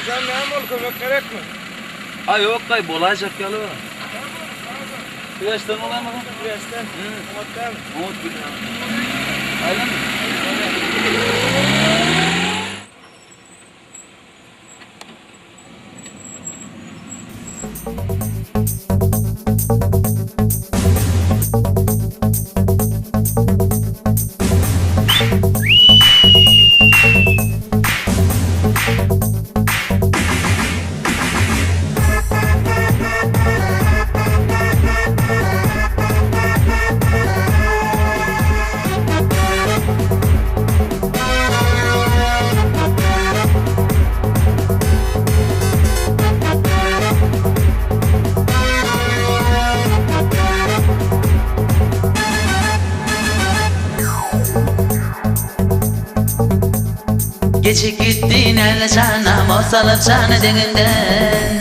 Sen ne ol kömek gerek mi? Ay yok kay bolacak yalı. Güneşten olay mı lan? Güneşten. Umut'tan. Umut bilmem. Aynen mi? Geçip gittin elle canım o salıp canı deninden.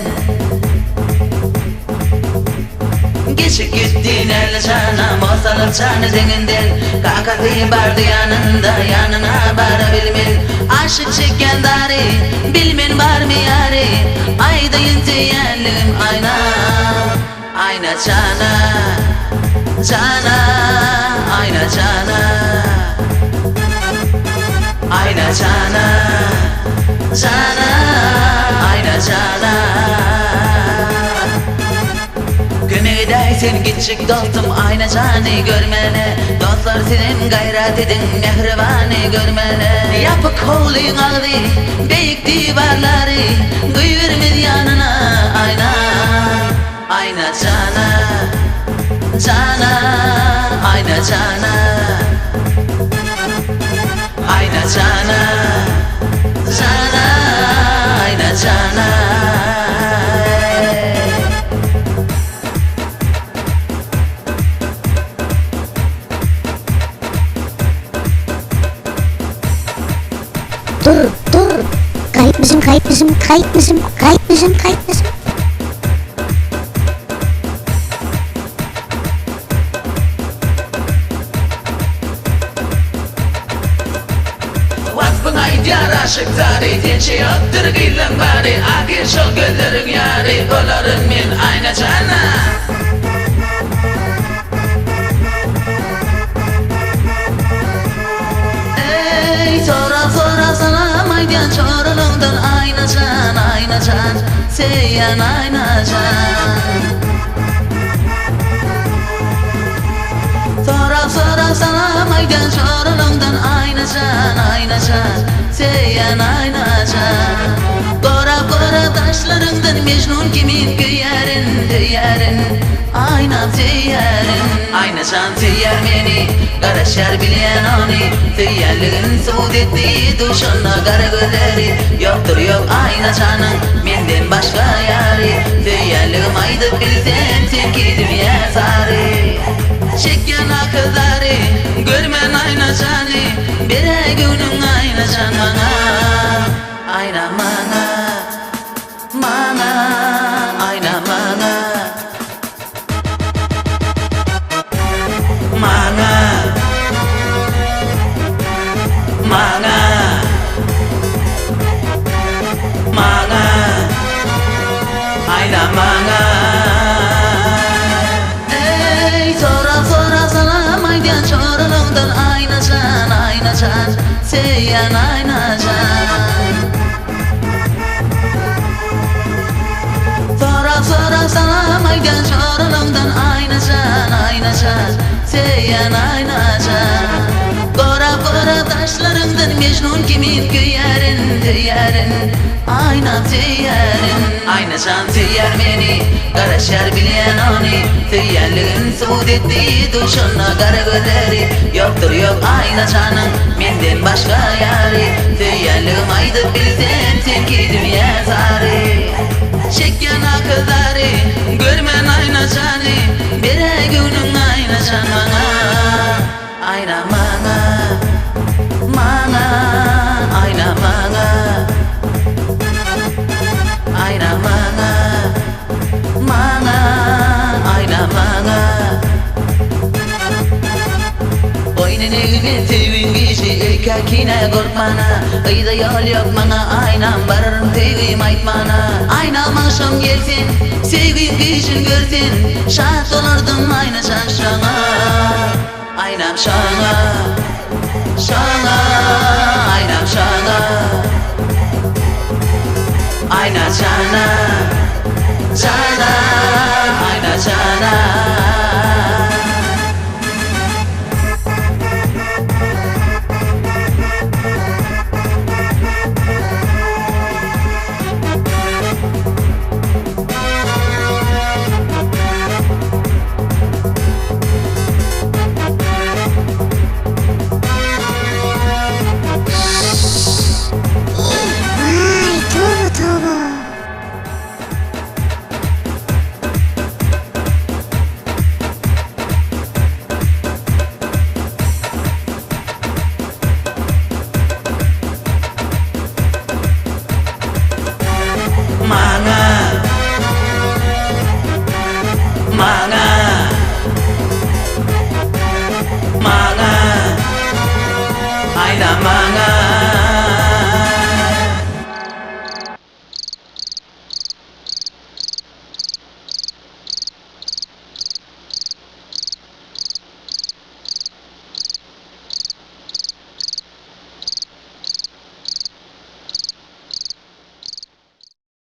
Geçip gittin elle canım o salıp canı deninden. Kakati vardı yanında yanına varabilmen. Aşık çeken dari bilmen var mı yari. Aydayın diyelim ayna. Ayna cana. Cana. Ayna cana. Ayna cana, cana, ayna cana. Gömeğdeysen gitçik dostum ayna canı görmene. Dostlar senin gayret edin mehribanı görmene. Yapık kolun ağdı, büyük divarları. Duyurmaz yanına ayna. Ayna cana, cana, ayna cana. Ayna cana, cana, ayna cana. Dur. Kayıp mısın? Aşık tari tençe yoktur gıylan bari. Akil şol gözlerin yari. Olarım men ayna cana. Ey sonra sana maydan çoralımdan ayna can Seyyan ayna can. Sonra sana maydan çoralımdan ayna can Seyyan ayna can. Kora taşlarından Mecnun kimin güyerin Aynam teyyerin. Ayna can teyyer beni. Karaşar bilen onu. Teyyerliğin suud etti duşuna kara gözleri. Yoktur yok ayna canın menden başka yari. Teyyerliğim aydı bilsem sevgilim yer sarı. Çekken akılları görmen ayna canı. Bire günün ayna can bana. Ayna bana. Mana, ayna mana. Mana, mana, mana, ayna mana. Ey sonra sana maydan çoralımdan ayna can Seyyan ayna can. Sonra sana maydan çoralımdan ayna can Seyyan ayna can. Kora taşlarından Mecnun kimin güyerin teyyarin ayna teyyarin ayna can teyyar meni Karaşar bilen onu teyyarlığın suud etti duşuna kara gözleri Yoktur yok ayna canın menden başka yari Teyyarlığım aydı bilsen sen ki dünya zari Çekken akılları görmen ayna canı Bire günün ayna can bana Ayna bana Mana, ayna mana Ayna mana Mana, ayna mana Oynene güne tevin gişi ekakine korkmana Ayda yol yok bana aynam barırım tevim aytmana Aynamışım gelsin sevgim gişin görsin Şahat olurdum ayna şaşana Aynam şana Şana, aynam şana Ayna şana Şana, ayna şana